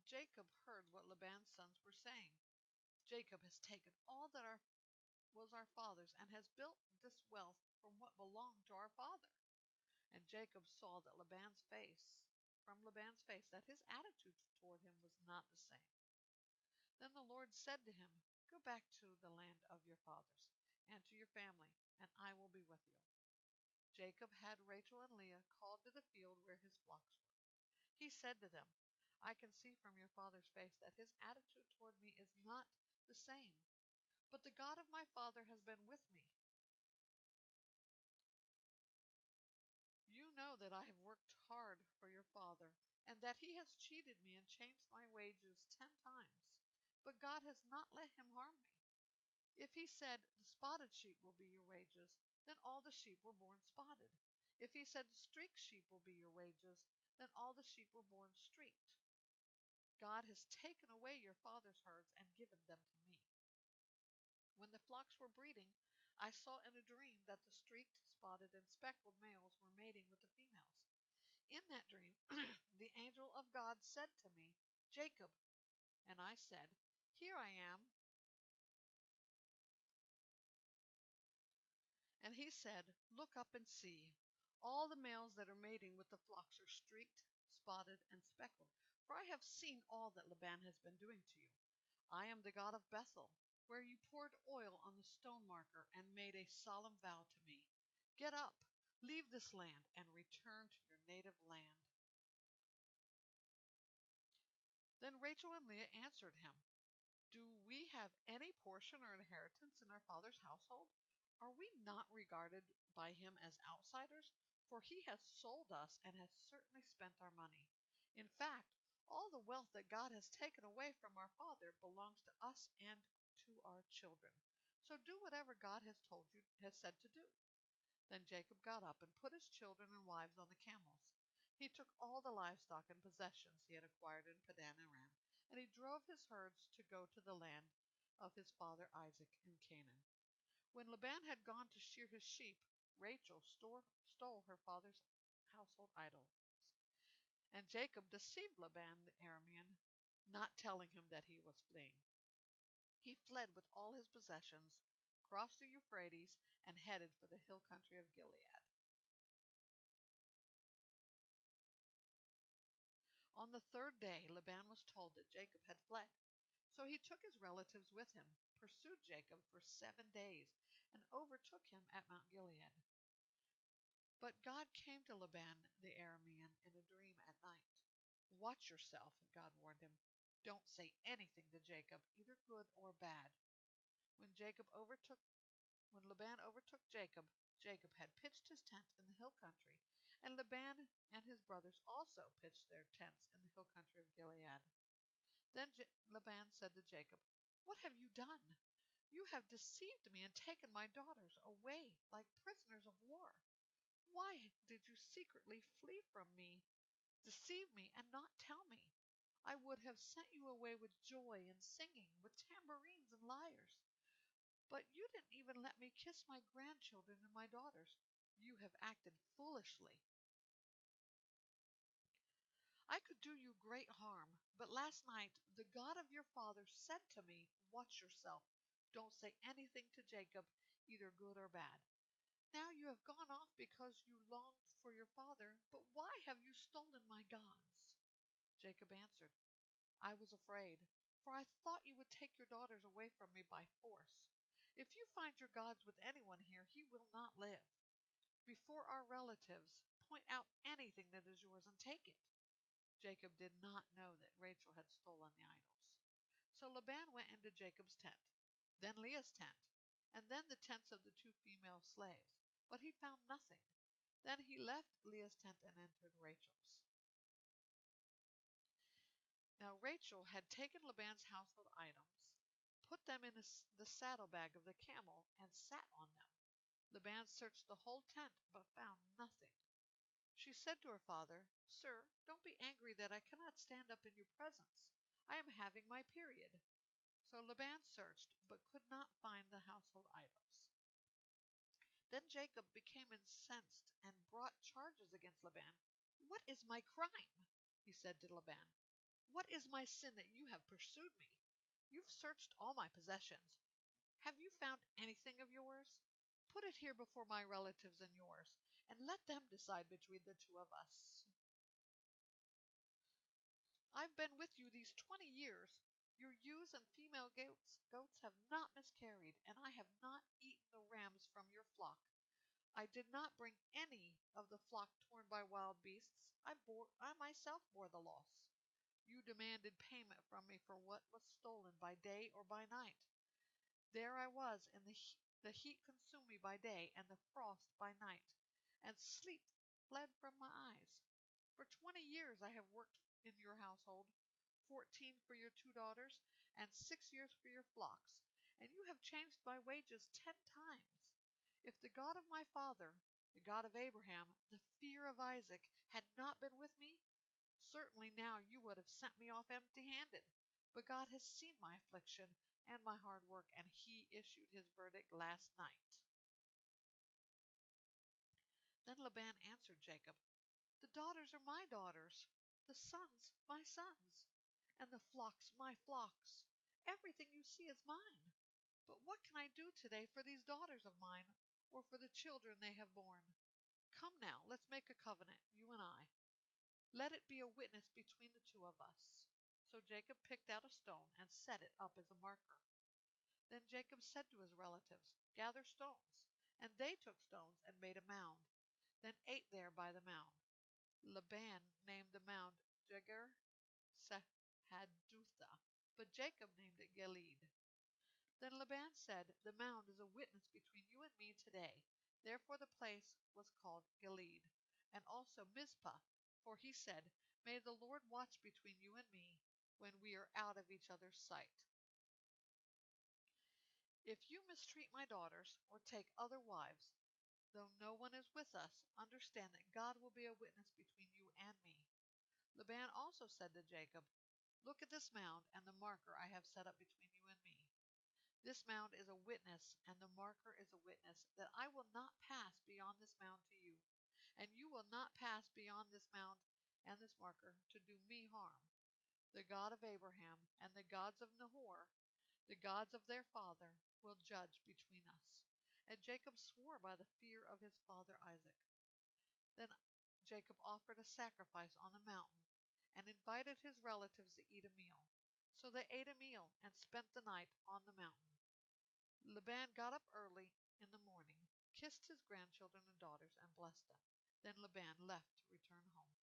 Jacob heard what Laban's sons were saying. Jacob has taken all that was our father's and has built this wealth from what belonged to our father. And Jacob saw that from Laban's face, that his attitude toward him was not the same. Then the Lord said to him, "Go back to the land of your fathers and to your family, and I will be with you." Jacob had Rachel and Leah called to the field where his flocks were. He said to them, "I can see from your father's face that his attitude toward me is not the same, but the God of my father has been with me. You know that I have worked hard for your father, and that he has cheated me and changed my wages 10 times. But God has not let him harm me. If he said, 'The spotted sheep will be your wages,' then all the sheep were born spotted. If he said, 'The streaked sheep will be your wages,' then all the sheep were born streaked. God has taken away your father's herds and given them to me. When the flocks were breeding, I saw in a dream that the streaked, spotted, and speckled males were mating with the females. In that dream, the angel of God said to me, 'Jacob.' And I said, 'Here I am.' And he said, 'Look up and see. All the males that are mating with the flocks are streaked, spotted, and speckled. For I have seen all that Laban has been doing to you. I am the God of Bethel, where you poured oil on the stone marker and made a solemn vow to me. Get up, leave this land, and return to your native land.' Then Rachel and Leah answered him, 'Do we have any portion or inheritance in our father's household? Are we not regarded by him as outsiders? For he has sold us and has certainly spent our money. In fact, all the wealth that God has taken away from our father belongs to us and to our children. So do whatever God has said to do.' Then Jacob got up and put his children and wives on the camels. He took all the livestock and possessions he had acquired in Padan Aram, and he drove his herds to go to the land of his father Isaac in Canaan. When Laban had gone to shear his sheep, Rachel stole her father's household idols. And Jacob deceived Laban the Aramean, not telling him that he was fleeing. He fled with all his possessions, crossed the Euphrates, and headed for the hill country of Gilead. On the third day, Laban was told that Jacob had fled. So he took his relatives with him, pursued Jacob for 7 days, and overtook him at Mount Gilead. But God came to Laban the Aramean in a dream at night. "Watch yourself," God warned him. "Don't say anything to Jacob, either good or bad." When Laban overtook Jacob, Jacob had pitched his tent in the hill country, and Laban and his brothers also pitched their tents in the hill country of Gilead. Then Laban said to Jacob, "What have you done? You have deceived me and taken my daughters away like prisoners of war. Why did you secretly flee from me, deceive me, and not tell me? I would have sent you away with joy and singing, with tambourines and lyres. But you didn't even let me kiss my grandchildren and my daughters. You have acted foolishly. I could do you great harm, but last night the God of your father said to me, 'Watch yourself. Don't say anything to Jacob, either good or bad.' Now you have gone off because you longed for your father, but why have you stolen my gods?" Jacob answered, "I was afraid, for I thought you would take your daughters away from me by force. If you find your gods with anyone here, he will not live. Before our relatives, point out anything that is yours and take it." Jacob did not know that Rachel had stolen the idols. So Laban went into Jacob's tent, then Leah's tent, and then the tents of the 2 female slaves, but he found nothing. Then he left Leah's tent and entered Rachel's. Now Rachel had taken Laban's household items, put them in the saddlebag of the camel, and sat on them. Laban searched the whole tent, but found nothing. She said to her father, "Sir, don't be angry that I cannot stand up in your presence. I am having my period." So Laban searched, but could not find the household items. Then Jacob became incensed and brought charges against Laban. "What is my crime?" he said to Laban. What is my sin that you have pursued me? You've searched all my possessions. Have you found anything of yours? Put it here before my relatives and yours, and let them decide between the two of us. I've been with you these 20 years. Your ewes and female goats have not miscarried, and I have not eaten the rams from your flock. I did not bring any of the flock torn by wild beasts. I myself bore the loss. You demanded payment from me for what was stolen by day or by night. There I was, and the heat consumed me by day, and the frost by night, and sleep fled from my eyes. For 20 years I have worked in your household, 14 for your 2 daughters, and 6 years for your flocks, and you have changed my wages 10 times. If the God of my father, the God of Abraham, the fear of Isaac, had not been with me, certainly now you would have sent me off empty-handed. But God has seen my affliction and my hard work, and he issued his verdict last night. Then Laban answered Jacob, The daughters are my daughters, the sons my sons, and the flocks my flocks. Everything you see is mine. But what can I do today for these daughters of mine, or for the children they have borne? Come now, let's make a covenant, you and I. Let it be a witness between the two of us. So Jacob picked out a stone and set it up as a marker. Then Jacob said to his relatives, Gather stones. And they took stones and made a mound, then ate there by the mound. Laban named the mound Jegar Sahadutha, but Jacob named it Gilead. Then Laban said, The mound is a witness between you and me today. Therefore the place was called Gilead, and also Mizpah, for he said, May the Lord watch between you and me when we are out of each other's sight. If you mistreat my daughters, or take other wives, though no one is with us, understand that God will be a witness between you and me. Laban also said to Jacob, Look at this mound and the marker I have set up between you and me. This mound is a witness, and the marker is a witness, that I will not pass beyond this mound to you, and you will not pass beyond this mound and this marker to do me harm. The God of Abraham and the gods of Nahor, the gods of their father, will judge between us. And Jacob swore by the fear of his father Isaac. Then Jacob offered a sacrifice on the mountain and invited his relatives to eat a meal. So they ate a meal and spent the night on the mountain. Laban got up early in the morning, kissed his grandchildren and daughters, and blessed them. Then Laban left to return home.